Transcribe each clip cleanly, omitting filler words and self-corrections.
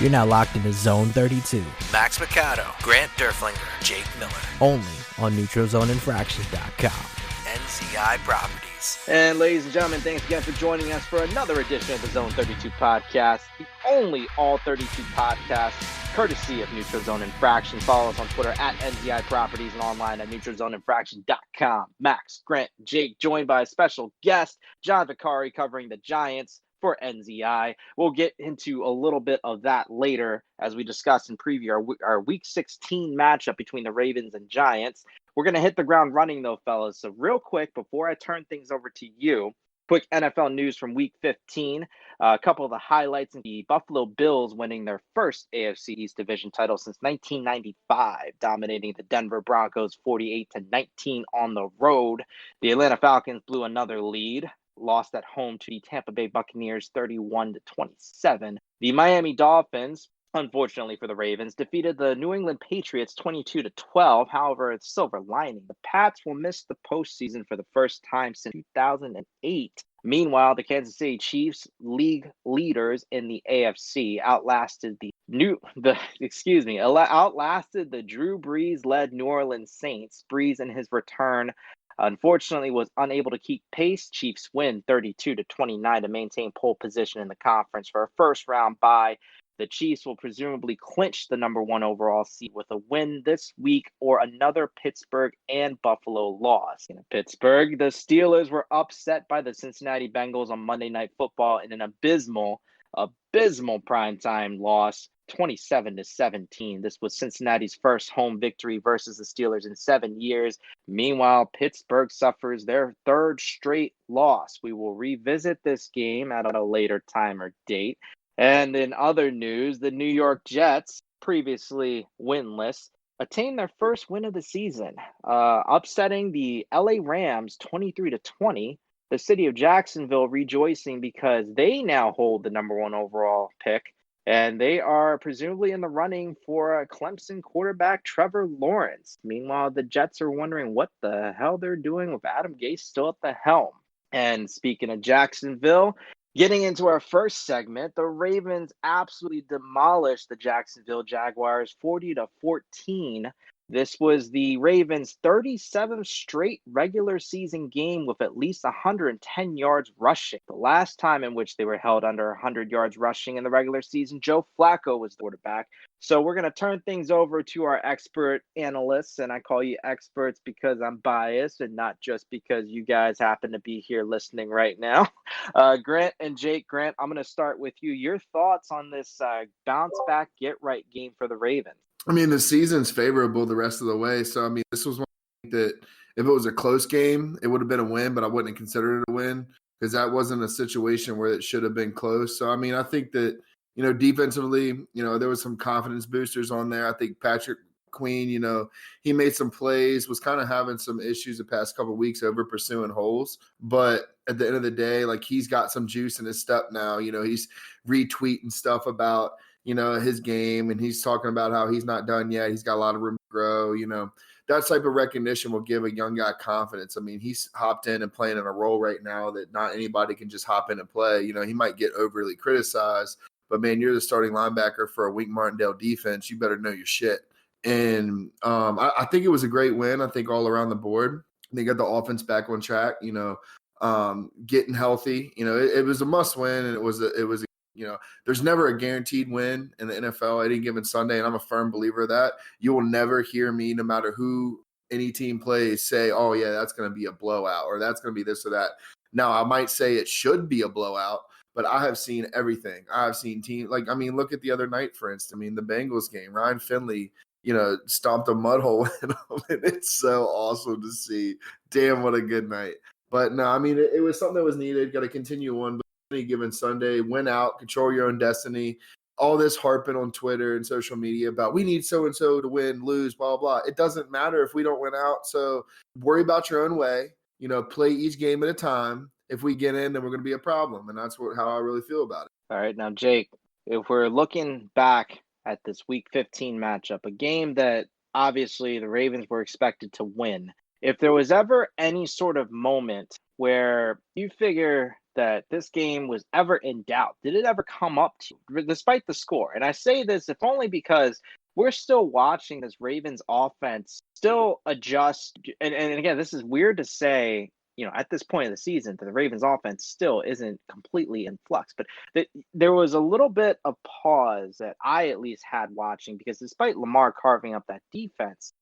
You're now locked into Zone 32. Max Mercado, Grant Derflinger, Jake Miller. Only on NeutralZoneInfractions.com. NZI Properties. And ladies and gentlemen, thanks again for joining us for another edition of the Zone 32 podcast, the only all 32 podcast courtesy of Neutral Zone Infractions. Follow us on Twitter at NZI Properties and online at NeutralZoneInfractions.com. Max, Grant, Jake, joined by a special guest, John Vicari, covering the Giants for NZI. We'll get into a little bit of that later as we discuss and preview our Week 16 matchup between the Ravens and Giants. We're going to hit the ground running, though, fellas. So real quick, before I turn things over to you, quick NFL news from Week 15. A couple of the highlights: the Buffalo Bills winning their first AFC East Division title since 1995, dominating the Denver Broncos 48-19 on the road. The Atlanta Falcons blew another lead, lost at home to the Tampa Bay Buccaneers 31-27. The Miami Dolphins, unfortunately for the Ravens, defeated the New England Patriots 22-12. However, it's silver lining. The Pats will miss the postseason for the first time since 2008. Meanwhile, the Kansas City Chiefs, league leaders in the AFC, outlasted the Drew Brees-led New Orleans Saints. Brees, in his return, unfortunately was unable to keep pace. Chiefs win 32-29 to maintain pole position in the conference for a first round bye. The Chiefs will presumably clinch the number one overall seed with a win this week or another Pittsburgh and Buffalo loss. In Pittsburgh, the Steelers were upset by the Cincinnati Bengals on Monday Night Football in an abysmal primetime loss, 27-17. This was Cincinnati's first home victory versus the Steelers in 7 years. Meanwhile, Pittsburgh suffers their third straight loss. We will revisit this game at a later time or date. And in other news, the New York Jets, previously winless, attained their first win of the season, upsetting the LA Rams 23-20. The city of Jacksonville rejoicing because they now hold the number one overall pick, and they are presumably in the running for Clemson quarterback Trevor Lawrence. Meanwhile, the Jets are wondering what the hell they're doing with Adam Gase still at the helm. And speaking of Jacksonville, getting into our first segment, the Ravens absolutely demolished the Jacksonville Jaguars 40-14. This was the Ravens' 37th straight regular season game with at least 110 yards rushing. The last time in which they were held under 100 yards rushing in the regular season, Joe Flacco was the quarterback. So we're going to turn things over to our expert analysts, and I call you experts because I'm biased and not just because you guys happen to be here listening right now. Grant and Jake. Grant, I'm going to start with you. Your thoughts on this bounce-back, get-right game for the Ravens? I mean, the season's favorable the rest of the way. So, I mean, this was one that if it was a close game, it would have been a win, but I wouldn't have considered it a win because that wasn't a situation where it should have been close. So, I mean, I think that, defensively, there was some confidence boosters on there. I think Patrick Queen, he made some plays, was kind of having some issues the past couple of weeks over pursuing holes. But at the end of the day, like, he's got some juice in his step now. He's retweeting stuff about – his game, and he's talking about how he's not done yet. He's got a lot of room to grow. That type of recognition will give a young guy confidence. I mean, he's hopped in and playing in a role right now that not anybody can just hop in and play. He might get overly criticized, but man, you're the starting linebacker for a Wink Martindale defense. You better know your shit. And I think it was a great win. I think all around the board, they got the offense back on track, getting healthy. It was a must win, and it was there's never a guaranteed win in the NFL any given Sunday, and I'm a firm believer of that. You will never hear me, no matter who any team plays, say, oh, yeah, that's going to be a blowout or that's going to be this or that. Now, I might say it should be a blowout, but I have seen everything. I have seen teams look at the other night, for instance. The Bengals game. Ryan Finley, stomped a mud hole in them, and it's so awesome to see. Damn, what a good night. But no, it was something that was needed. Got to continue on. Any given Sunday, win out, control your own destiny. All this harping on Twitter and social media about we need so-and-so to win, lose, blah, blah. It doesn't matter if we don't win out. So worry about your own way, play each game at a time. If we get in, then we're going to be a problem. And that's how I really feel about it. All right. Now, Jake, if we're looking back at this Week 15 matchup, a game that obviously the Ravens were expected to win, if there was ever any sort of moment where you figure that this game was ever in doubt? Did it ever come up to you, despite the score? And I say this if only because we're still watching this Ravens offense still adjust. And again, this is weird to say, at this point of the season, that the Ravens offense still isn't completely in flux. But there was a little bit of pause that I at least had watching, because despite Lamar carving up that defense,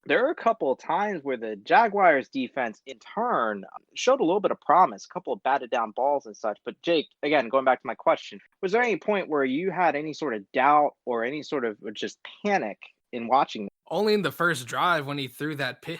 there are a couple of times where the Jaguars defense in turn showed a little bit of promise, a couple of batted down balls and such. But Jake, again, going back to my question, was there any point where you had any sort of doubt or any sort of just panic in watching? Only in the first drive when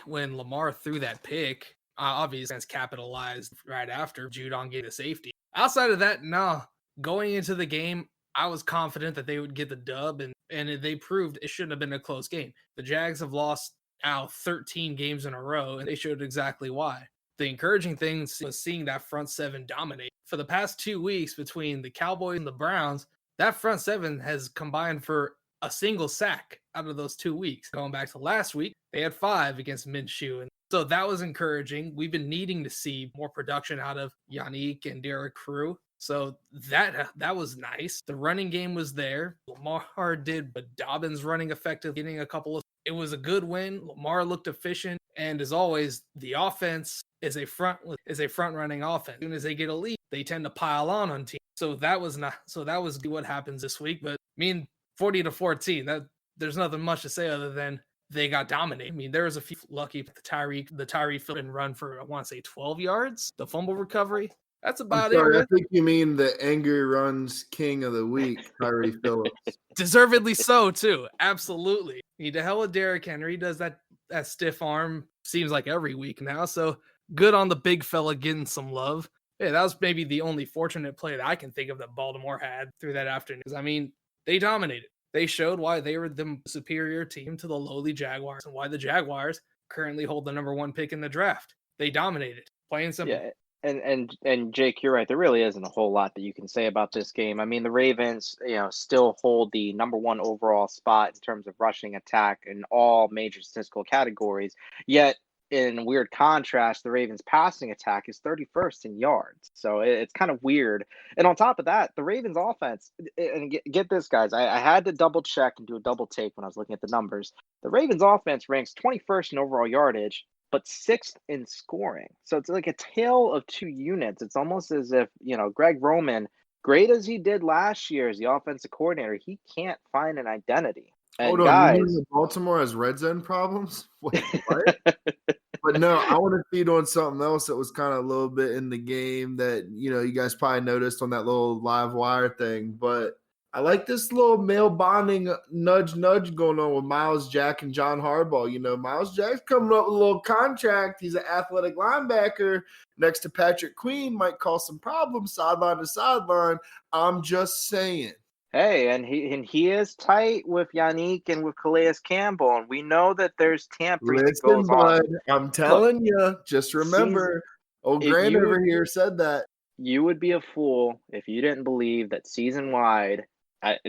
when Lamar threw that pick, obviously it's capitalized right after Judon getting the safety. Outside of that, no. Going into the game, I was confident that they would get the dub, and they proved it shouldn't have been a close game. The Jags have lost now 13 games in a row, and they showed exactly why. The encouraging thing was seeing that front seven dominate. For the past 2 weeks between the Cowboys and the Browns, that front seven has combined for a single sack out of those 2 weeks. Going back to last week, they had 5 against Minshew, and so that was encouraging. We've been needing to see more production out of Yannick and Derek Crew. So that was nice. The running game was there. Lamar did, but Dobbins running effective, getting a couple of. It was a good win. Lamar looked efficient, and as always, the offense is a front running offense. As soon as they get a lead, they tend to pile on teams. So that was what happens this week. But 40-14. That there's nothing much to say other than they got dominated. There was a few lucky. The Tyree Phillips run for, I want to say 12 yards. The fumble recovery. That's about it. I think you mean the angry runs king of the week, Tyree Phillips. Deservedly so, too. Absolutely. To hell with Derrick Henry. He does that stiff arm, seems like every week now. So good on the big fella getting some love. Yeah, that was maybe the only fortunate play that I can think of that Baltimore had through that afternoon. Because, they dominated. They showed why they were the superior team to the lowly Jaguars and why the Jaguars currently hold the number 1 pick in the draft. They dominated. Plain and simple. Yeah. And Jake, you're right. There really isn't a whole lot that you can say about this game. The Ravens, still hold the number 1 overall spot in terms of rushing attack in all major statistical categories. Yet, in weird contrast, the Ravens' passing attack is 31st in yards. So it's kind of weird. And on top of that, the Ravens' offense, and get this, guys, I had to double check and do a double take when I was looking at the numbers. The Ravens' offense ranks 21st in overall yardage, but 6th in scoring. So it's like a tale of 2 units. It's almost as if, Greg Roman, great as he did last year as the offensive coordinator, he can't find an identity. And hold on, guys, you mean Baltimore has red zone problems? Wait, what? But no, I want to feed on something else that was kind of a little bit in the game that, you guys probably noticed on that little live wire thing. But I like this little male bonding nudge going on with Miles Jack and John Harbaugh. Miles Jack's coming up with a little contract. He's an athletic linebacker next to Patrick Queen. Might cause some problems sideline to sideline. I'm just saying. Hey, and he is tight with Yannick and with Calais Campbell, and we know that there's tampering that goes on. I'm telling you, just remember, old Grant over here said that. You would be a fool if you didn't believe that season-wide,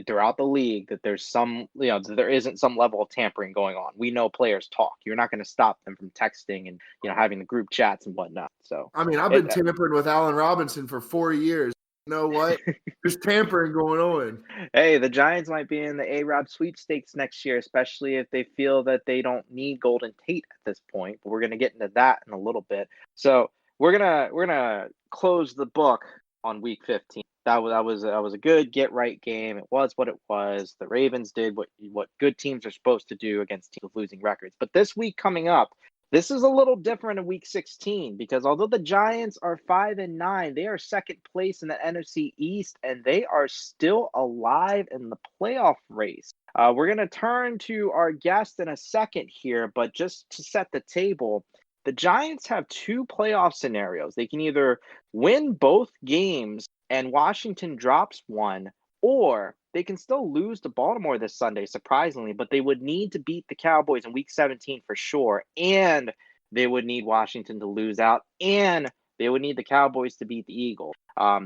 throughout the league, that there's that there isn't some level of tampering going on. We know players talk. You're not going to stop them from texting and having the group chats and whatnot. So I've been tampering with Allen Robinson for 4 years. You know what? There's tampering going on. Hey, the Giants might be in the A-Rob sweepstakes next year, especially if they feel that they don't need Golden Tate at this point. But we're going to get into that in a little bit. So we're gonna close the book on Week 15. That was a good get right game. It was what it was. The Ravens did what good teams are supposed to do against teams with losing records. But this week coming up, this is a little different in Week 16 because although the Giants are 5-9, they are second place in the NFC East, and they are still alive in the playoff race. We're going to turn to our guest in a second here, but just to set the table, the Giants have 2 playoff scenarios. They can either win both games and Washington drops one, or they can still lose to Baltimore this Sunday, surprisingly, but they would need to beat the Cowboys in Week 17 for sure, and they would need Washington to lose out, and they would need the Cowboys to beat the Eagles.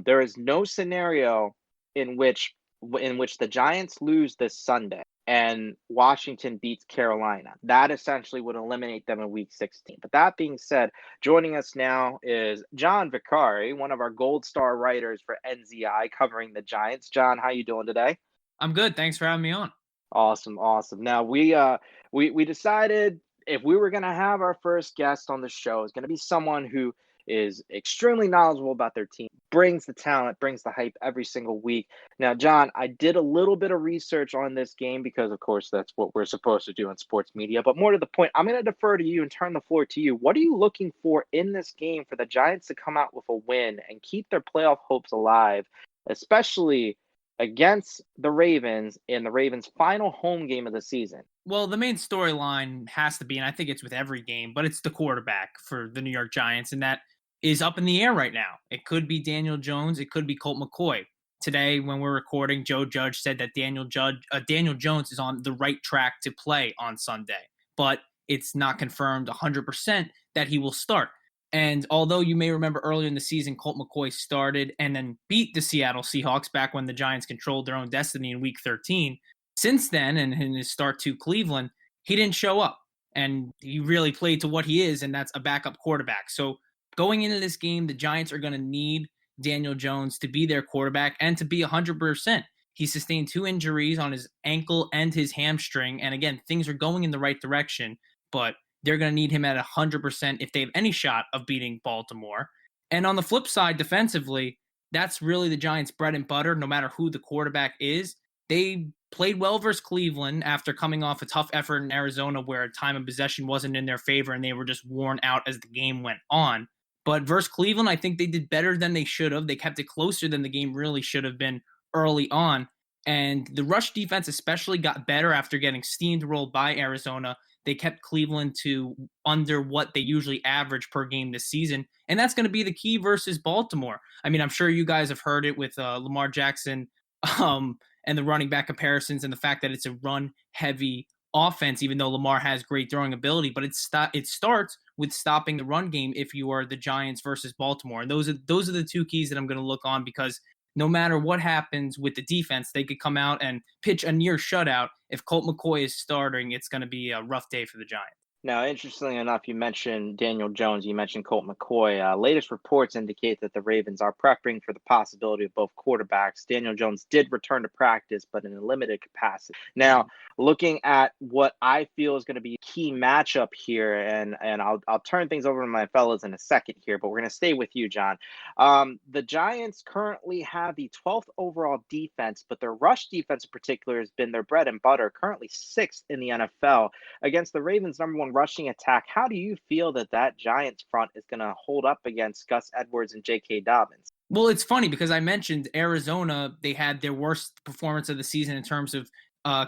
There is no scenario in which the Giants lose this Sunday and Washington beats Carolina. That essentially would eliminate them in week 16. But that being said, joining us now is John Vicari, one of our gold star writers for NZI covering the Giants. John, how you doing today? I'm good. Thanks for having me on. Awesome. Now we decided if we were going to have our first guest on the show, it's going to be someone who is extremely knowledgeable about their team, brings the talent, brings the hype every single week. Now, John, I did a little bit of research on this game because, of course, that's what we're supposed to do in sports media. But more to the point, I'm going to defer to you and turn the floor to you. What are you looking for in this game for the Giants to come out with a win and keep their playoff hopes alive, especially against the Ravens in the Ravens' final home game of the season? Well, the main storyline has to be, and I think it's with every game, but it's the quarterback for the New York Giants, and that is up in the air right now. It could be Daniel Jones. It could be Colt McCoy. Today, when we're recording, Joe Judge said that Daniel Jones is on the right track to play on Sunday, but it's not confirmed 100% that he will start. And although you may remember earlier in the season, Colt McCoy started and then beat the Seattle Seahawks back when the Giants controlled their own destiny in Week 13. Since then, and in his start to Cleveland, he didn't show up. And he really played to what he is, and that's a backup quarterback. So going into this game, the Giants are going to need Daniel Jones to be their quarterback and to be 100%. He sustained 2 injuries on his ankle and his hamstring. And again, things are going in the right direction, but they're going to need him at 100% if they have any shot of beating Baltimore. And on the flip side, defensively, that's really the Giants' bread and butter, no matter who the quarterback is. They played well versus Cleveland after coming off a tough effort in Arizona where time of possession wasn't in their favor and they were just worn out as the game went on. But versus Cleveland, I think they did better than they should have. They kept it closer than the game really should have been early on. And the rush defense especially got better after getting steamrolled by Arizona. They kept Cleveland to under what they usually average per game this season. And that's going to be the key versus Baltimore. I mean, I'm sure you guys have heard it with Lamar Jackson and the running back comparisons and the fact that it's a run-heavy offense, even though Lamar has great throwing ability. But it starts with stopping the run game if you are the Giants versus Baltimore. And those are the 2 keys that I'm going to look on because no matter what happens with the defense, they could come out and pitch a near shutout. If Colt McCoy is starting, it's going to be a rough day for the Giants. Now, interestingly enough, you mentioned Daniel Jones, you mentioned Colt McCoy. Latest reports indicate that the Ravens are prepping for the possibility of both quarterbacks. Daniel Jones did return to practice, but in a limited capacity. Now, looking at what I feel is going to be a key matchup here, and I'll turn things over to my fellas in a second here, but we're going to stay with you, John. The Giants currently have the 12th overall defense, but their rush defense in particular has been their bread and butter, currently 6th in the NFL. Against the Ravens' number 1 rushing attack, how do you feel that Giants front is going to hold up against Gus Edwards and J.K. Dobbins? Well, it's funny because I mentioned Arizona, they had their worst performance of the season in terms of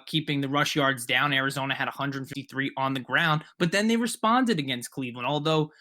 keeping the rush yards down. Arizona had 153 on the ground, but then they responded against Cleveland. Although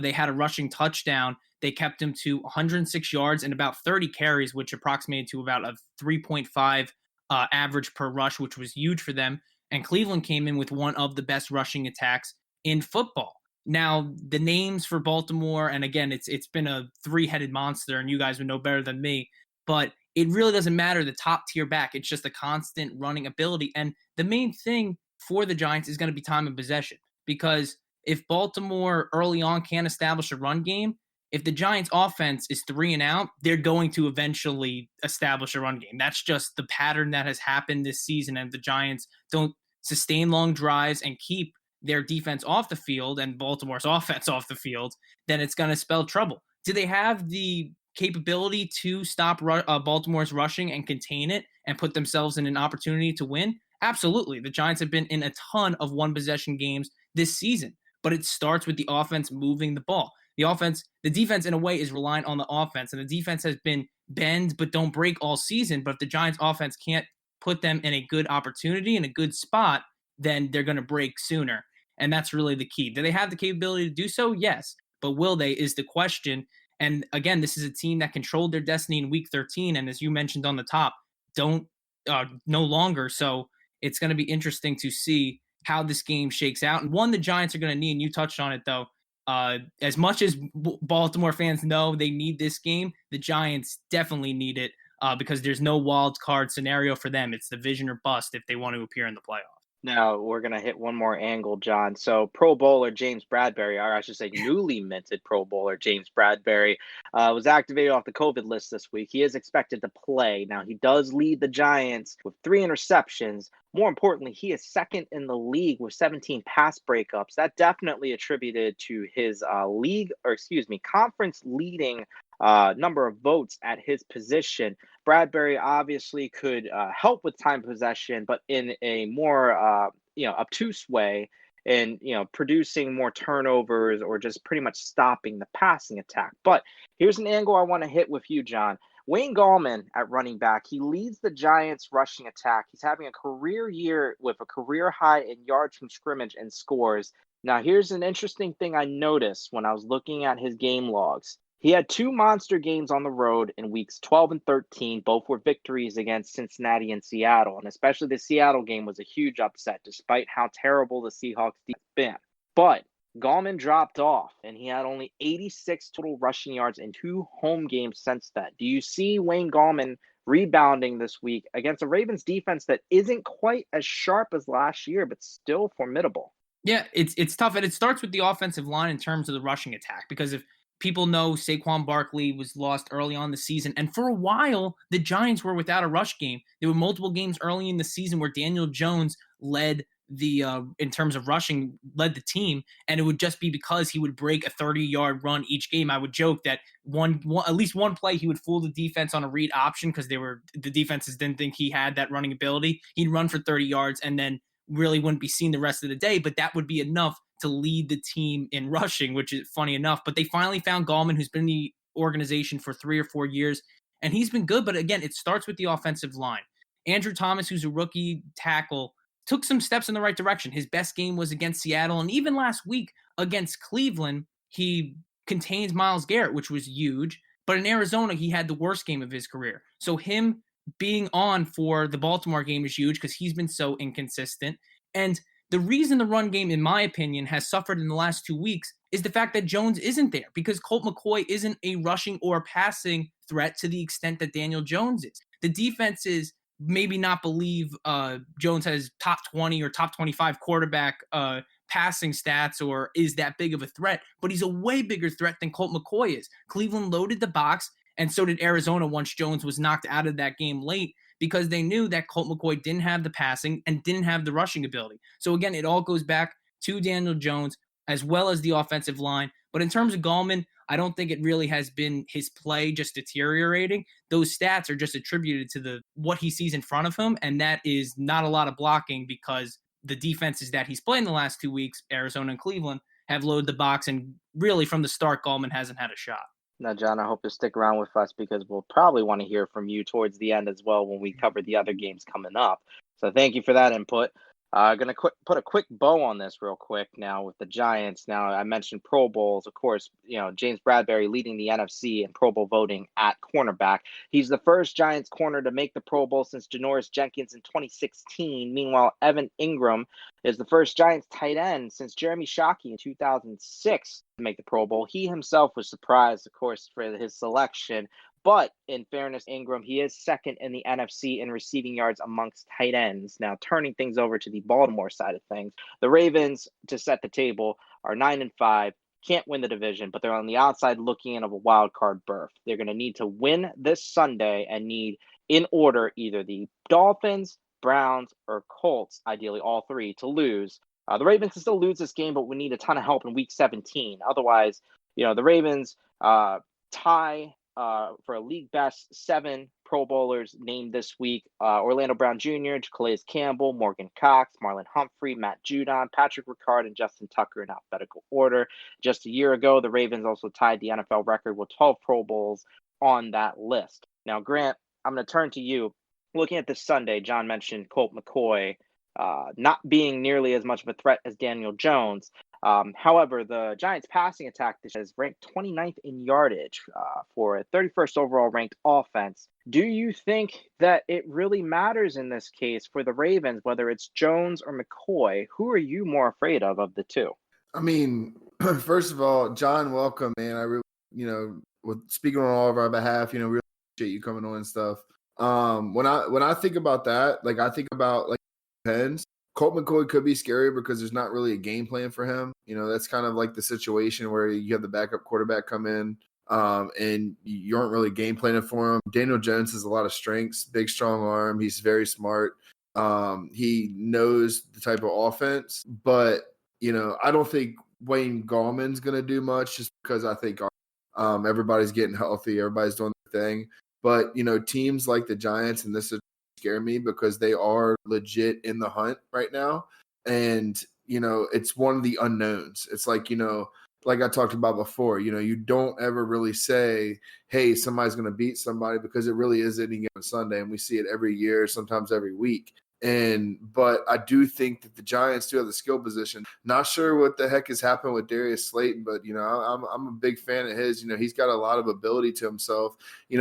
they had a rushing touchdown, they kept them to 106 yards and about 30 carries, which approximated to about a 3.5 average per rush, which was huge for them. And Cleveland came in with one of the best rushing attacks in football. Now, the names for Baltimore, and again, it's been a 3-headed monster, and you guys would know better than me, but it really doesn't matter the top tier back. It's just a constant running ability. And the main thing for the Giants is going to be time of possession, because if Baltimore early on can't establish a run game, if the Giants offense is 3 and out, they're going to eventually establish a run game. That's just the pattern that has happened this season. And the Giants don't sustain long drives and keep their defense off the field and Baltimore's offense off the field, then it's going to spell trouble. Do they have the capability to stop Baltimore's rushing and contain it and put themselves in an opportunity to win? Absolutely. The Giants have been in a ton of one-possession games this season, but it starts with the offense moving the ball. The defense in a way is reliant on the offense, and the defense has been bend but don't break all season. But if the Giants offense can't put them in a good opportunity, in a good spot, then they're going to break sooner. And that's really the key. Do they have the capability to do so? Yes. But will they is the question. And again, this is a team that controlled their destiny in Week 13. And as you mentioned on the top, no longer. So it's going to be interesting to see how this game shakes out. And one the Giants are going to need, and you touched on it though, as much as Baltimore fans know they need this game, the Giants definitely need it because there's no wild card scenario for them. It's division or bust if they want to appear in the playoffs. Now we're going to hit one more angle, John. So Pro Bowler James Bradbury, or I should say newly minted Pro Bowler James Bradbury, was activated off the COVID list this week. He is expected to play. Now, he does lead the Giants with 3 interceptions. More importantly, he is second in the league with 17 pass breakups. That definitely attributed to his conference leading number of votes at his position. Bradbury obviously could help with time possession, but in a more obtuse way, and producing more turnovers or just pretty much stopping the passing attack. But here's an angle I want to hit with you, John. Wayne Gallman at running back, he leads the Giants rushing attack. He's having a career year with a career high in yards from scrimmage and scores. Now, here's an interesting thing I noticed when I was looking at his game logs. He had 2 monster games on the road in weeks 12 and 13. Both were victories against Cincinnati and Seattle. And especially the Seattle game was a huge upset, despite how terrible the Seahawks defense been. But Gallman dropped off, and he had only 86 total rushing yards in 2 home games since then. Do you see Wayne Gallman rebounding this week against a Ravens defense that isn't quite as sharp as last year, but still formidable? Yeah, it's tough. And it starts with the offensive line in terms of the rushing attack, because if people know Saquon Barkley was lost early on the season. And for a while, the Giants were without a rush game. There were multiple games early in the season where Daniel Jones led in terms of rushing, led the team. And it would just be because he would break a 30-yard run each game. I would joke that at least one play, he would fool the defense on a read option because the defenses didn't think he had that running ability. He'd run for 30 yards and then really wouldn't be seen the rest of the day, but that would be enough to lead the team in rushing, which is funny enough. But they finally found Gallman, who's been in the organization for 3 or 4 years, and he's been good. But again, it starts with the offensive line. Andrew Thomas, who's a rookie tackle, took some steps in the right direction. His best game was against Seattle, and even last week against Cleveland, he contained Myles Garrett, which was huge. But in Arizona, he had the worst game of his career. So him being on for the Baltimore game is huge because he's been so inconsistent. And the reason the run game, in my opinion, has suffered in the last 2 weeks is the fact that Jones isn't there, because Colt McCoy isn't a rushing or passing threat to the extent that Daniel Jones is. The defenses maybe not believe Jones has top 20 or top 25 quarterback passing stats or is that big of a threat, but he's a way bigger threat than Colt McCoy is. Cleveland loaded the box, and so did Arizona once Jones was knocked out of that game late, because they knew that Colt McCoy didn't have the passing and didn't have the rushing ability. So again, it all goes back to Daniel Jones as well as the offensive line. But in terms of Gallman, I don't think it really has been his play just deteriorating. Those stats are just attributed to what he sees in front of him, and that is not a lot of blocking because the defenses that he's played in the last 2 weeks, Arizona and Cleveland, have loaded the box, and really from the start, Gallman hasn't had a shot. Now, John, I hope you'll stick around with us because we'll probably want to hear from you towards the end as well when we cover the other games coming up. So thank you for that input. Going to put a quick bow on this real quick now with the Giants. Now, I mentioned Pro Bowls. Of course, James Bradbury leading the NFC in Pro Bowl voting at cornerback. He's the first Giants corner to make the Pro Bowl since Janoris Jenkins in 2016. Meanwhile, Evan Ingram is the first Giants tight end since Jeremy Shockey in 2006 to make the Pro Bowl. He himself was surprised, of course, for his selection. But in fairness, Ingram, he is second in the NFC in receiving yards amongst tight ends. Now, turning things over to the Baltimore side of things, the Ravens, to set the table, are 9-5, can't win the division, but they're on the outside looking in of a wild card berth. They're going to need to win this Sunday and need, in order, either the Dolphins, Browns, or Colts, ideally all 3, to lose. The Ravens can still lose this game, but we need a ton of help in Week 17. Otherwise, the Ravens tie for a league best 7 Pro Bowlers named this week. Orlando Brown Jr., Calais Campbell, Morgan Cox, Marlon Humphrey, Matt Judon, Patrick Ricard, and Justin Tucker in alphabetical order. Just a year ago, the Ravens also tied the NFL record with 12 Pro Bowls on that list. Now, Grant, I'm going to turn to you. Looking at this Sunday, John mentioned Colt McCoy not being nearly as much of a threat as Daniel Jones. However, the Giants' passing attack is ranked 29th in yardage for a 31st overall ranked offense. Do you think that it really matters in this case for the Ravens, whether it's Jones or McCoy? Who are you more afraid of the two? I mean, first of all, John, welcome, man. I really, with speaking on all of our behalf, really appreciate you coming on and stuff. When I think about that, like I think about like depends. Colt McCoy could be scary because there's not really a game plan for him. You know, that's kind of like the situation where you have the backup quarterback come in, and you aren't really game planning for him. Daniel Jones has a lot of strengths, big, strong arm. He's very smart. He knows the type of offense, but you know, I don't think Wayne Gallman's going to do much just because I think everybody's getting healthy, everybody's doing their thing. But you know, teams like the Giants, and this is scare me because they are legit in the hunt right now, and you know, it's one of the unknowns. It's like, you know, like I talked about before, you know, you don't ever really say, hey, somebody's going to beat somebody, because it really is any given Sunday, and we see it every year, sometimes every week. But I do think that the Giants do have the skill position. Not sure what the heck has happened with Darius Slayton, but you know, I'm a big fan of his. You know, he's got a lot of ability to himself. You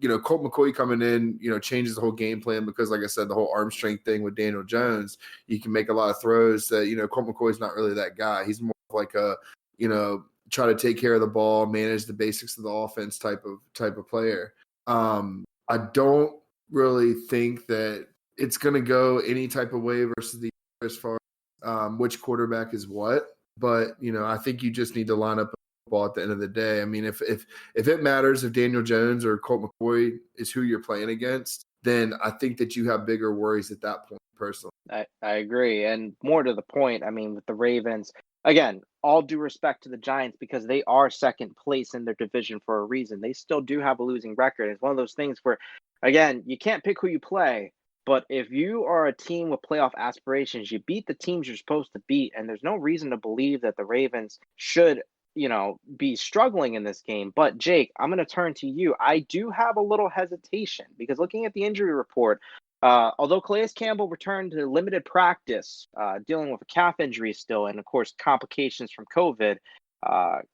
know, Colt McCoy coming in, you know, changes the whole game plan because, like I said, the whole arm strength thing with Daniel Jones, you can make a lot of throws that, you know, Colt McCoy's not really that guy. He's more like a, you know, try to take care of the ball, manage the basics of the offense type of player. I don't really think that it's going to go any type of way versus the as far as which quarterback is what. But, you know, I think you just need to line up ball at the end of the day. I mean, if it matters if Daniel Jones or Colt McCoy is who you're playing against, then I think that you have bigger worries at that point, personally. I agree. And more to the point, I mean, with the Ravens, again, all due respect to the Giants, because they are second place in their division for a reason. They still do have a losing record. It's one of those things where, again, you can't pick who you play. But if you are a team with playoff aspirations, you beat the teams you're supposed to beat. And there's no reason to believe that the Ravens should, you know, be struggling in this game. But Jake, I'm going to turn to you. I do have a little hesitation because looking at the injury report, although Calais Campbell returned to limited practice, dealing with a calf injury still, and of course complications from COVID,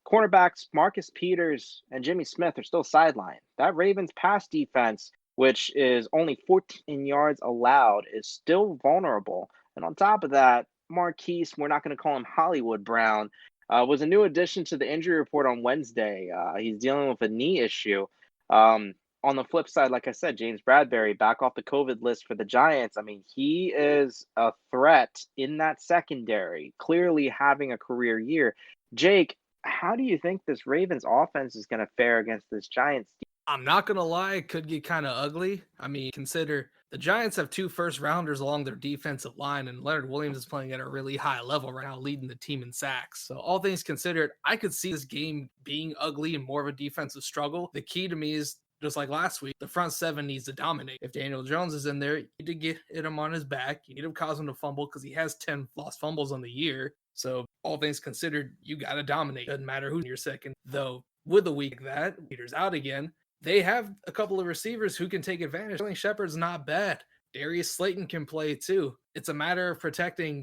cornerbacks Marcus Peters and Jimmy Smith are still sidelined. That Ravens pass defense, which is only 14 yards allowed, is still vulnerable. And on top of that, Marquise, we're not going to call him Hollywood Brown, was a new addition to the injury report on Wednesday. He's dealing with a knee issue. On the flip side, like I said, James Bradbury back off the COVID list for the Giants. I mean, he is a threat in that secondary, clearly having a career year. Jake, how do you think this Ravens offense is going to fare against this Giants team? I'm not going to lie, it could get kind of ugly. I mean, consider the Giants have 2 first-rounders along their defensive line, and Leonard Williams is playing at a really high level right now, leading the team in sacks. So all things considered, I could see this game being ugly and more of a defensive struggle. The key to me is, just like last week, the front 7 needs to dominate. If Daniel Jones is in there, you need to get him on his back. You need to cause him to fumble because he has 10 lost fumbles on the year. So all things considered, you got to dominate. Doesn't matter who's your second. Though with a week like that, Peter's out again, they have a couple of receivers who can take advantage. Sterling Shepard's not bad. Darius Slayton can play too. It's a matter of protecting.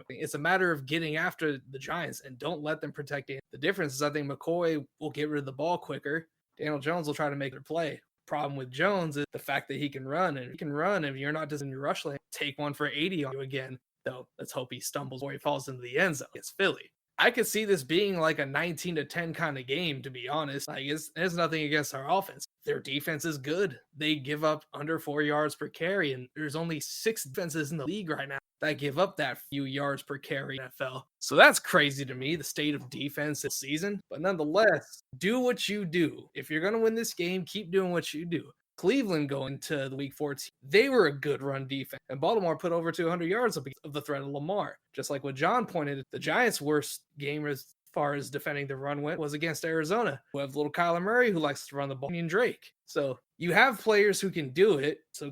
It's a matter of getting after the Giants and don't let them protect it. The difference is I think McCoy will get rid of the ball quicker. Daniel Jones will try to make their play. Problem with Jones is the fact that he can run, and he can run if you're not just in your rush lane. Take one for 80 on you again. Though let's hope he stumbles or he falls into the end zone against Philly. I could see this being like a 19-10 kind of game, to be honest. Like, it's nothing against our offense. Their defense is good. They give up under 4 yards per carry, and there's only 6 defenses in the league right now that give up that few yards per carry in the NFL. So that's crazy to me, the state of defense this season. But nonetheless, do what you do. If you're going to win this game, keep doing what you do. Cleveland going to the week 14, they were a good run defense, and Baltimore put over 200 yards of the threat of Lamar. Just like what John pointed, the Giants' worst game as far as defending the run went was against Arizona, who have little Kyler Murray who likes to run the ball, and Drake. So you have players who can do it, so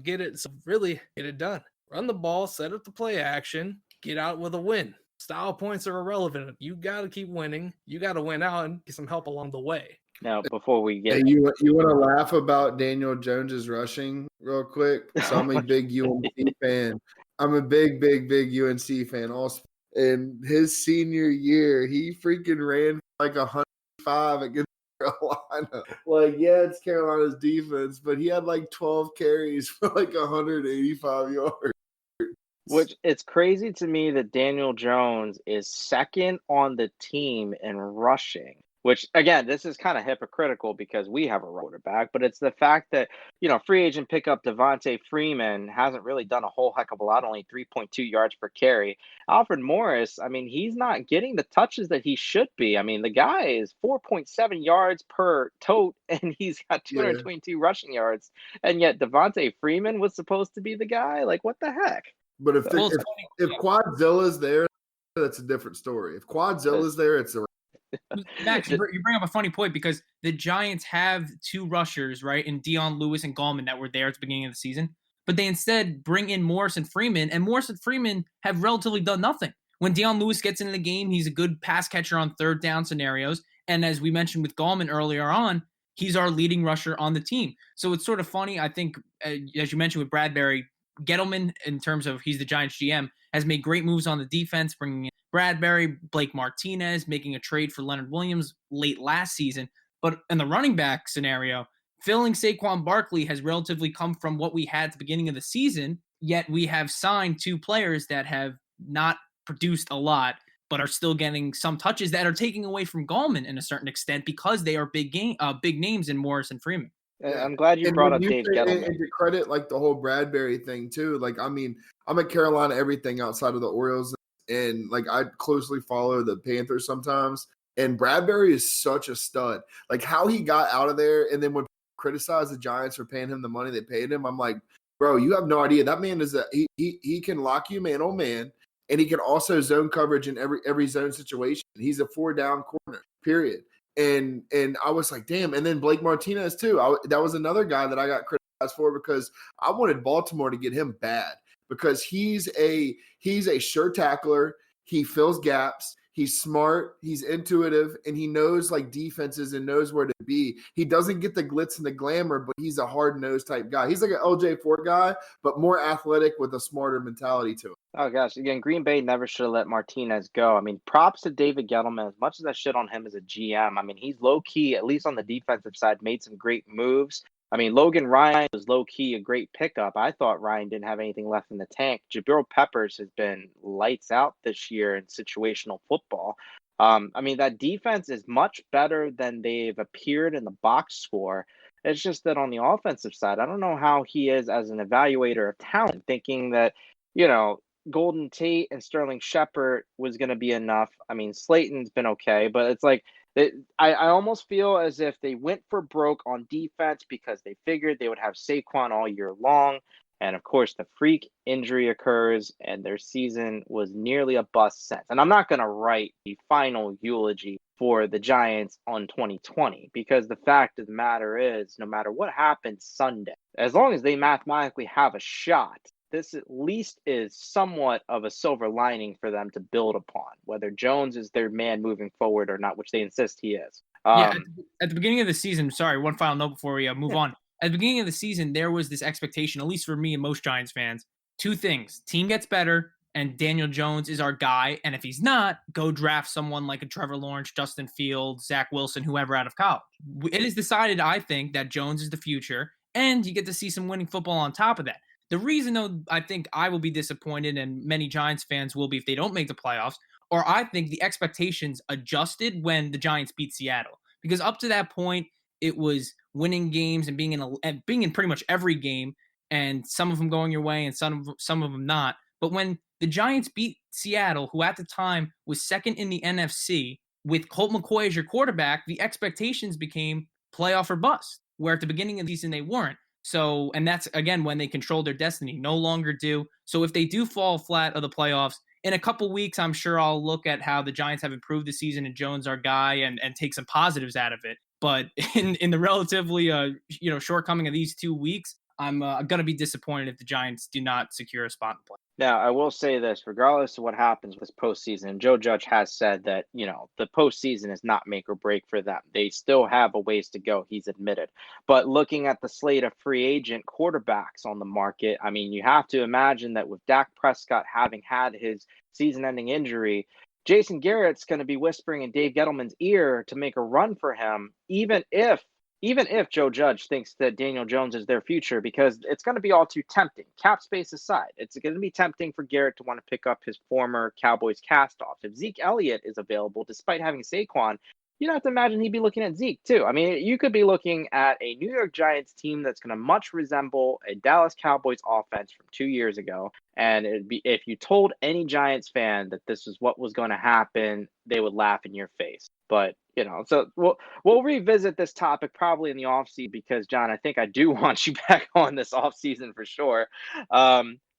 really get it done. Run the ball, set up the play action, get out with a win. Style points are irrelevant. You got to keep winning. You got to win out and get some help along the way. Now, before we get... Hey, you want to laugh about Daniel Jones's rushing real quick? So I'm a big UNC fan. I'm a big UNC fan also. In his senior year, he freaking ran like 105 against Carolina. Like, yeah, it's Carolina's defense, but he had like 12 carries for like 185 yards. Which, it's crazy to me that Daniel Jones is second on the team in rushing. Which, again, this is kind of hypocritical because we have a quarterback, but it's the fact that, free agent pickup Devontae Freeman hasn't really done a whole heck of a lot, only 3.2 yards per carry. Alfred Morris, I mean, he's not getting the touches that he should be. I mean, the guy is 4.7 yards per tote, and he's got Yeah. 222 rushing yards. And yet Devontae Freeman was supposed to be the guy? Like, what the heck? But if Well, if Quadzilla's there, that's a different story. If Quadzilla's there, it's a Max, you bring up a funny point because the Giants have two rushers, right, in Dion Lewis and Gallman that were there at the beginning of the season, but they instead bring in Morris and Freeman, and Morris and Freeman have relatively done nothing. When Dion Lewis gets into the game, he's a good pass catcher on third down scenarios, and as we mentioned with Gallman earlier on, he's our leading rusher on the team. So it's sort of funny, I think, as you mentioned with Bradbury, Gettleman, in terms of he's the Giants GM, has made great moves on the defense, bringing in Bradbury, Blake Martinez, making a trade for Leonard Williams late last season. But in the running back scenario, filling Saquon Barkley has relatively come from what we had at the beginning of the season, yet we have signed two players that have not produced a lot, but are still getting some touches that are taking away from Gallman in a certain extent because they are big names in Morris and Freeman. Yeah. I'm glad you brought up Dave Gettleman. And to credit like the whole Bradbury thing too. Like, I mean, I'm at Carolina everything outside of the Orioles, and like I closely follow the Panthers sometimes. And Bradbury is such a stud. Like how he got out of there, and then when criticize the Giants for paying him the money they paid him, I'm like, bro, you have no idea. That man is he can lock you man on man, and he can also zone coverage in every zone situation. He's a 4-down corner, period. And I was like, damn. And then Blake Martinez too. That was another guy that I got criticized for because I wanted Baltimore to get him bad because he's a sure tackler. He fills gaps. He's smart. He's intuitive, and he knows like defenses and knows where to be. He doesn't get the glitz and the glamour, but he's a hard-nosed type guy. He's like an LJ4 guy, but more athletic with a smarter mentality to him. Oh gosh, again, Green Bay never should have let Martinez go. I mean, props to David Gettleman. As much as I shit on him as a GM, I mean, he's low key, at least on the defensive side, made some great moves. I mean, Logan Ryan was low key a great pickup. I thought Ryan didn't have anything left in the tank. Jabril Peppers has been lights out this year in situational football. I mean, that defense is much better than they've appeared in the box score. It's just that on the offensive side, I don't know how he is as an evaluator of talent, thinking that, Golden Tate and Sterling Shepard was going to be enough. I mean, Slayton's been okay, but it's like I almost feel as if they went for broke on defense because they figured they would have Saquon all year long. And of course, the freak injury occurs and their season was nearly a bust since. And I'm not going to write the final eulogy for the Giants on 2020 because the fact of the matter is, no matter what happens Sunday, as long as they mathematically have a shot, this at least is somewhat of a silver lining for them to build upon, whether Jones is their man moving forward or not, which they insist he is. At the beginning of the season, sorry, one final note before we move on. At the beginning of the season, there was this expectation, at least for me and most Giants fans, two things. Team gets better, and Daniel Jones is our guy. And if he's not, go draft someone like a Trevor Lawrence, Justin Fields, Zach Wilson, whoever out of college. It is decided, I think, that Jones is the future, and you get to see some winning football on top of that. The reason, though, I think I will be disappointed, and many Giants fans will be if they don't make the playoffs, or I think the expectations adjusted when the Giants beat Seattle. Because up to that point, it was winning games and being in pretty much every game, and some of them going your way and some of them not. But when the Giants beat Seattle, who at the time was second in the NFC, with Colt McCoy as your quarterback, the expectations became playoff or bust, where at the beginning of the season they weren't. So, and that's, again, when they control their destiny, no longer do. So if they do fall flat of the playoffs, in a couple weeks, I'm sure I'll look at how the Giants have improved this season and Jones, our guy, and take some positives out of it. But in the relatively, shortcoming of these 2 weeks, I'm going to be disappointed if the Giants do not secure a spot in play. Now, I will say this, regardless of what happens with this postseason, Joe Judge has said that, the postseason is not make or break for them. They still have a ways to go, he's admitted. But looking at the slate of free agent quarterbacks on the market, I mean, you have to imagine that with Dak Prescott having had his season-ending injury, Jason Garrett's going to be whispering in Dave Gettleman's ear to make a run for him, even if Joe Judge thinks that Daniel Jones is their future, because it's going to be all too tempting. Cap space aside, it's going to be tempting for Garrett to want to pick up his former Cowboys cast-offs. If Zeke Elliott is available, despite having Saquon, you'd have to imagine he'd be looking at Zeke too. I mean, you could be looking at a New York Giants team that's going to much resemble a Dallas Cowboys offense from 2 years ago. And it'd be, if you told any Giants fan that this is what was going to happen, they would laugh in your face. But so we'll revisit this topic probably in the offseason because, John, I think I do want you back on this offseason for sure.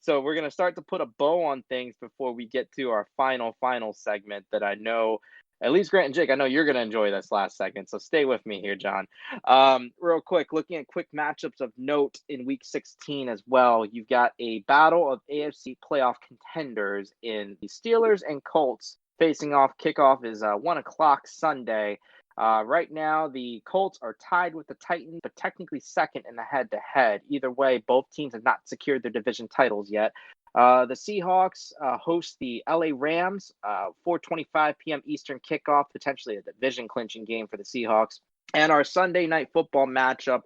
So we're going to start to put a bow on things before we get to our final segment that I know, at least Grant and Jake, I know you're going to enjoy this last segment. So stay with me here, John. Real quick, looking at quick matchups of note in Week 16 as well. You've got a battle of AFC playoff contenders in the Steelers and Colts facing off. Kickoff is 1 o'clock Sunday. Right now, the Colts are tied with the Titans, but technically second in the head-to-head. Either way, both teams have not secured their division titles yet. The Seahawks host the LA Rams, 4:25 p.m. Eastern kickoff, potentially a division-clinching game for the Seahawks. And our Sunday night football matchup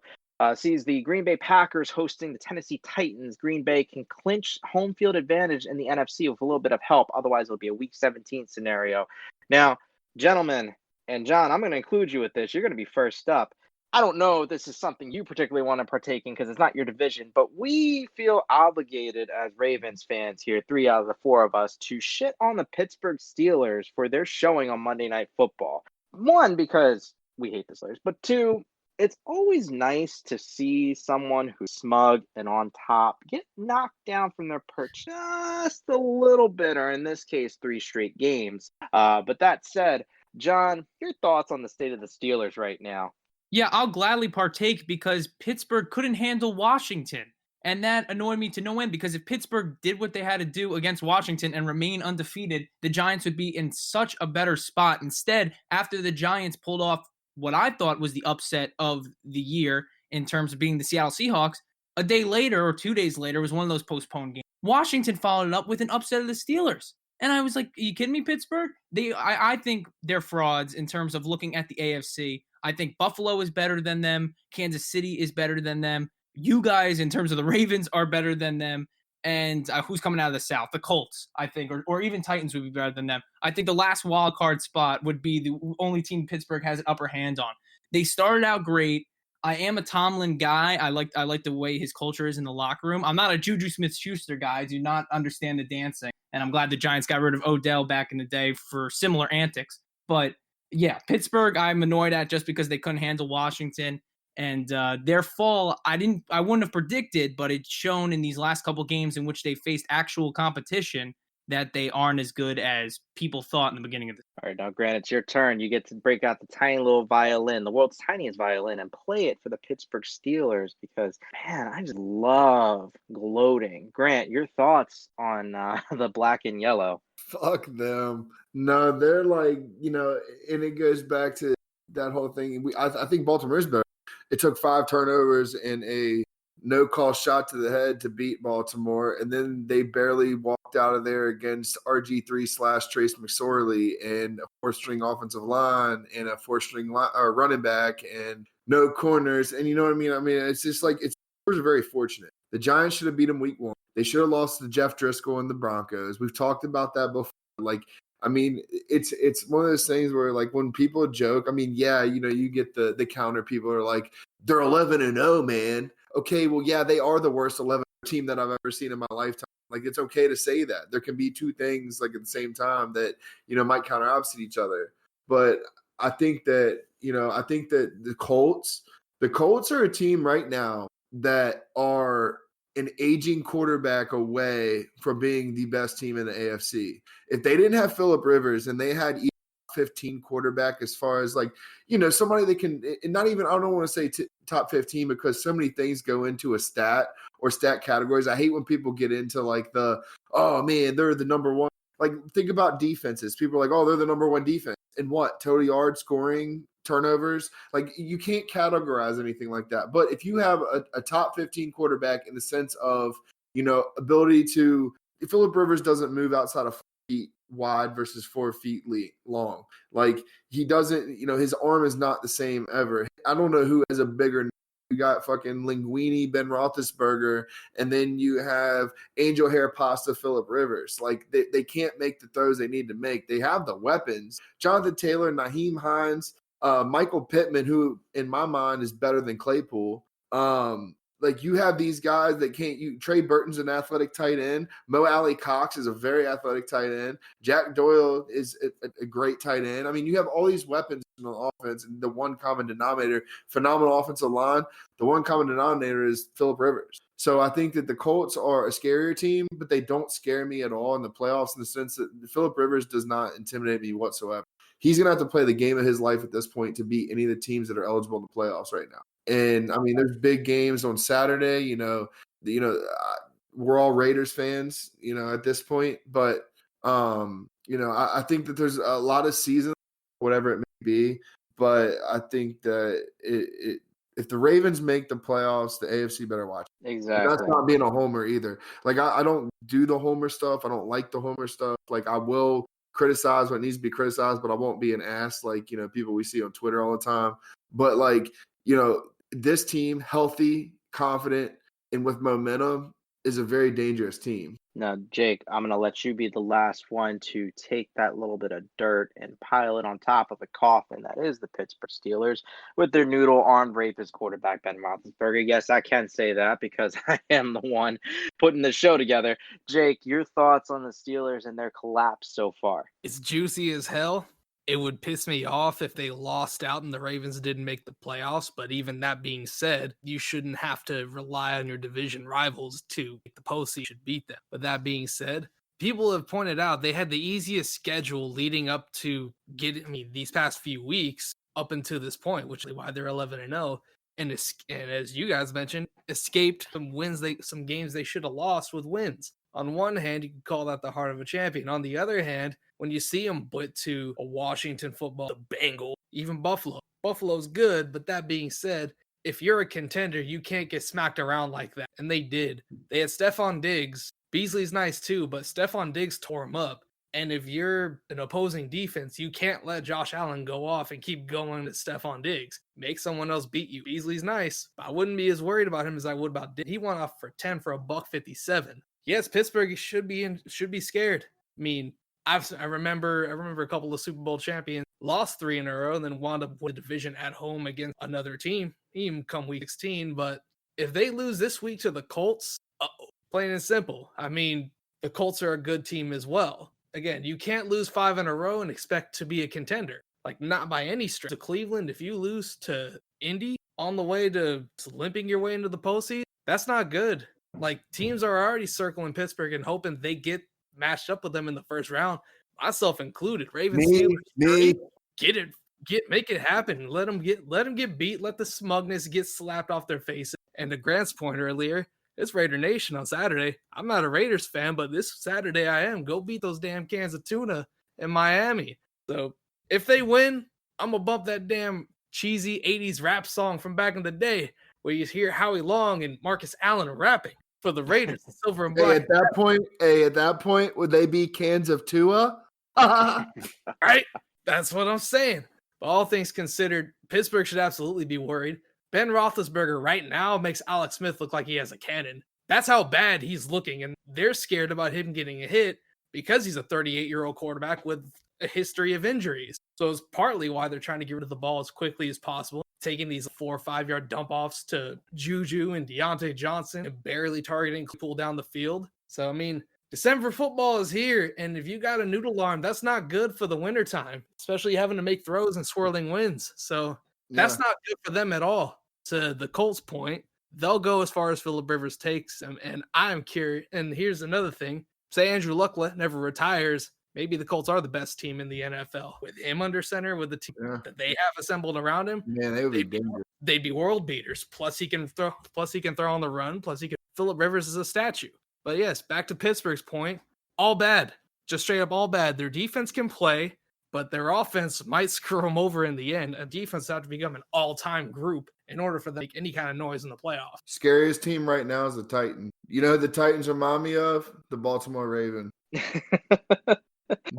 sees the Green Bay Packers hosting the Tennessee Titans. Green Bay can clinch home field advantage in the NFC with a little bit of help. Otherwise, it'll be a Week 17 scenario. Now, gentlemen, and John, I'm going to include you with this. You're going to be first up. I don't know if this is something you particularly want to partake in because it's not your division, but we feel obligated as Ravens fans here, 3 out of the 4 of us, to shit on the Pittsburgh Steelers for their showing on Monday Night Football. 1, because we hate the Steelers, but 2, it's always nice to see someone who's smug and on top get knocked down from their perch just a little bit, or in this case, 3 straight games. But that said, John, your thoughts on the state of the Steelers right now? Yeah, I'll gladly partake because Pittsburgh couldn't handle Washington. And that annoyed me to no end because if Pittsburgh did what they had to do against Washington and remain undefeated, the Giants would be in such a better spot. Instead, after the Giants pulled off what I thought was the upset of the year in terms of being the Seattle Seahawks, a day later or 2 days later was one of those postponed games. Washington followed it up with an upset of the Steelers. And I was like, are you kidding me, Pittsburgh? I think they're frauds in terms of looking at the AFC. I think Buffalo is better than them. Kansas City is better than them. You guys, in terms of the Ravens, are better than them. And who's coming out of the South? The Colts, I think, or even Titans would be better than them. I think the last wild card spot would be the only team Pittsburgh has an upper hand on. They started out great. I am a Tomlin guy. I like the way his culture is in the locker room. I'm not a Juju Smith-Schuster guy. I do not understand the dancing. And I'm glad the Giants got rid of Odell back in the day for similar antics. But yeah, Pittsburgh I'm annoyed at just because they couldn't handle Washington. And their fall, I wouldn't have predicted, but it's shown in these last couple games in which they faced actual competition that they aren't as good as people thought in the beginning of the All right, now, Grant, it's your turn. You get to break out the tiny little violin, the world's tiniest violin, and play it for the Pittsburgh Steelers because, man, I just love gloating. Grant, your thoughts on the black and yellow? Fuck them. No, they're like, and it goes back to that whole thing. I think Baltimore's better. It took 5 turnovers and a no-call shot to the head to beat Baltimore, and then they barely walked out of there against RG3 / Trace McSorley and a 4-string offensive line and a 4-string running back and no corners. And you know what I mean? I mean, it's just like it's very fortunate. The Giants should have beat them week 1. They should have lost to Jeff Driscoll and the Broncos. We've talked about that before. Like, I mean, it's one of those things where, like, when people joke, I mean, yeah, you get the counter. People are like, they're 11-0, man. Okay, well, yeah, they are the worst 11 team that I've ever seen in my lifetime. Like, it's okay to say that. There can be 2 things, like, at the same time that, might counter opposite each other. But I think that, the Colts are a team right now that are an aging quarterback away from being the best team in the AFC. If they didn't have Phillip Rivers and they had 15 quarterback as far as like, somebody that can, and not even, I don't want to say top 15 because so many things go into a stat or stat categories. I hate when people get into like oh man, they're the number 1. Like, think about defenses. People are like, oh, they're the number 1 defense. And what? Total yards, scoring, turnovers. Like, you can't categorize anything like that. But if you have a top 15 quarterback in the sense of, ability to, Phillip Rivers doesn't move outside of 4 feet wide versus 4 feet long. Like, he doesn't, his arm is not the same ever. I don't know who has a bigger. You got fucking Linguini, Ben Roethlisberger, and then you have Angel Hair Pasta, Phillip Rivers. Like, they can't make the throws they need to make. They have the weapons. Jonathan Taylor, Naheem Hines, Michael Pittman, who in my mind is better than Claypool. Like you have these guys that can't. Trey Burton's an athletic tight end. Mo Alley Cox is a very athletic tight end. Jack Doyle is a great tight end. I mean, you have all these weapons in the offense, and the one common denominator, phenomenal offensive line. The one common denominator is Phillip Rivers. So I think that the Colts are a scarier team, but they don't scare me at all in the playoffs in the sense that Phillip Rivers does not intimidate me whatsoever. He's going to have to play the game of his life at this point to beat any of the teams that are eligible in the playoffs right now. And I mean, there's big games on Saturday. We're all Raiders fans, at this point. But I think that there's a lot of season, whatever it may be. But I think that if the Ravens make the playoffs, the AFC better watch it. Exactly. And that's not being a homer either. Like I don't do the homer stuff. I don't like the homer stuff. Like I will criticize what needs to be criticized, but I won't be an ass like people we see on Twitter all the time. But this team, healthy, confident, and with momentum, is a very dangerous team. Now, Jake, I'm going to let you be the last one to take that little bit of dirt and pile it on top of the coffin that is the Pittsburgh Steelers with their noodle-armed rapist quarterback, Ben Roethlisberger. Yes, I can say that because I am the one putting the show together. Jake, your thoughts on the Steelers and their collapse so far? It's juicy as hell. It would piss me off if they lost out and the Ravens didn't make the playoffs. But even that being said, you shouldn't have to rely on your division rivals to make the postseason. You should beat them. But that being said, people have pointed out they had the easiest schedule leading up to these past few weeks up until this point, which is why they're 11-0. And as you guys mentioned, escaped some games they should have lost with wins. On one hand, you can call that the heart of a champion. On the other hand, when you see them put to a Washington football, the Bengals, even Buffalo. Buffalo's good, but that being said, if you're a contender, you can't get smacked around like that. And they did. They had Stephon Diggs. Beasley's nice too, but Stephon Diggs tore him up. And if you're an opposing defense, you can't let Josh Allen go off and keep going to Stephon Diggs. Make someone else beat you. Beasley's nice, but I wouldn't be as worried about him as I would about Diggs. He went off for 10 for $157. Yes, Pittsburgh should be scared. I mean, I remember a couple of Super Bowl champions lost 3 in a row and then wound up with a division at home against another team, even come week 16. But if they lose this week to the Colts, plain and simple. I mean, the Colts are a good team as well. Again, you can't lose 5 in a row and expect to be a contender. Like, not by any stretch. To Cleveland, if you lose to Indy on the way to limping your way into the postseason, that's not good. Like, teams are already circling Pittsburgh and hoping they get matched up with them in the first round, myself included. Ravens, make it happen. Let them get beat. Let the smugness get slapped off their faces. And to Grant's point earlier, it's Raider Nation on Saturday. I'm not a Raiders fan, but this Saturday I am. Go beat those damn cans of tuna in Miami. So if they win, I'm gonna bump that damn cheesy 80s rap song from back in the day where you hear Howie Long and Marcus Allen rapping for the Raiders, the silver and black. At that point, would they be cans of Tua? Right? That's what I'm saying. But all things considered, Pittsburgh should absolutely be worried. Ben Roethlisberger right now makes Alex Smith look like he has a cannon. That's how bad he's looking, and they're scared about him getting a hit because he's a 38-year-old quarterback with a history of injuries. So it's partly why they're trying to get rid of the ball as quickly as possible, taking these 4 or 5 yard dump offs to Juju and Deontay Johnson and barely targeting people down the field. So, I mean, December football is here, and if you got a noodle arm, that's not good for the wintertime, especially having to make throws and swirling winds. So that's not good for them at all. To the Colts' point, they'll go as far as Phillip Rivers takes them, and I'm curious. And here's another thing. Say Andrew Luck never retires, maybe the Colts are the best team in the NFL. With him under center, with the team that they have assembled around him, man, they would be dangerous. They'd be world beaters. Plus he can throw on the run. Plus Phillip Rivers is a statue. But yes, back to Pittsburgh's point, all bad. Just straight up all bad. Their defense can play, but their offense might screw them over in the end. A defense has to become an all-time group in order for them to make any kind of noise in the playoffs. Scariest team right now is the Titans. You know who the Titans remind me of? The Baltimore Ravens.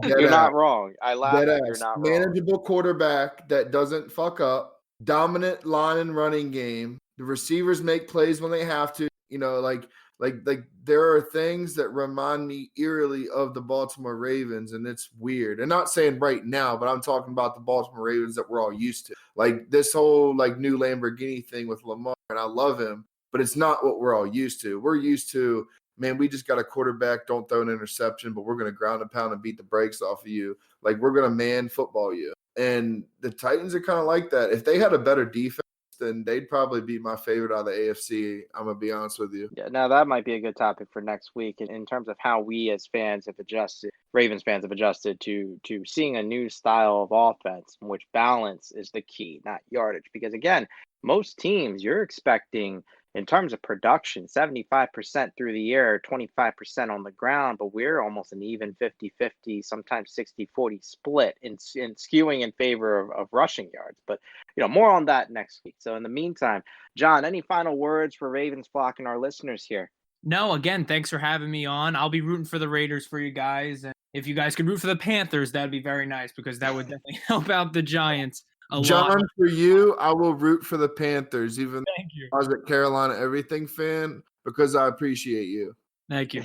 You're not wrong. I laugh. You're not wrong. Manageable quarterback that doesn't fuck up. Dominant line and running game. The receivers make plays when they have to. Like there are things that remind me eerily of the Baltimore Ravens, and it's weird. And not saying right now, but I'm talking about the Baltimore Ravens that we're all used to. Like this whole like new Lamborghini thing with Lamar, and I love him, but it's not what we're all used to. We're used to, man, we just got a quarterback, don't throw an interception, but we're going to ground and pound and beat the brakes off of you. Like we're going to man football you. And the Titans are kind of like that. If they had a better defense, then they'd probably be my favorite out of the AFC. I'm going to be honest with you. Yeah, now that might be a good topic for next week in terms of how we as fans have adjusted, Ravens fans have adjusted to seeing a new style of offense, in which balance is the key, not yardage. Because again, most teams you're expecting in terms of production, 75% through the air, 25% on the ground, but we're almost an even 50-50, sometimes 60-40 split in skewing in favor of rushing yards. But, more on that next week. So in the meantime, John, any final words for Ravens flock and our listeners here? No, again, thanks for having me on. I'll be rooting for the Raiders for you guys. And if you guys could root for the Panthers, that'd be very nice because that would definitely help out the Giants. John, for you, I will root for the Panthers, even Thank you. though I was a Carolina everything fan, because I appreciate you. Thank you.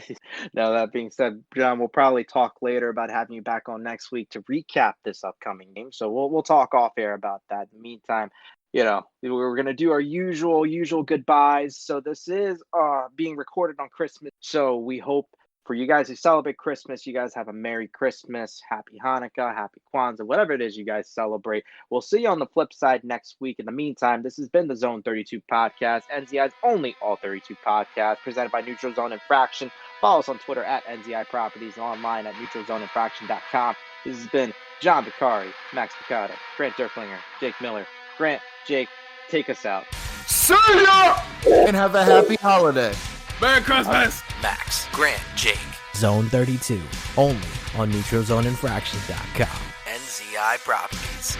Now, that being said, John, we'll probably talk later about having you back on next week to recap this upcoming game. So we'll talk off air about that. In the meantime, we're going to do our usual goodbyes. So this is being recorded on Christmas. So we hope for you guys who celebrate Christmas, you guys have a Merry Christmas, Happy Hanukkah, Happy Kwanzaa, whatever it is you guys celebrate. We'll see you on the flip side next week. In the meantime, this has been the Zone 32 podcast, NZI's only All 32 podcast, presented by Neutral Zone Infraction. Follow us on Twitter at NZI Properties and online at neutralzoneinfraction.com. This has been John Vicari, Max Picado, Grant Derflinger, Jake Miller. Grant, Jake, take us out. See ya! And have a happy holiday. Merry Christmas! Max, Grant, Jake, Zone 32, only on neutralzoneinfraction.com. NZI Properties.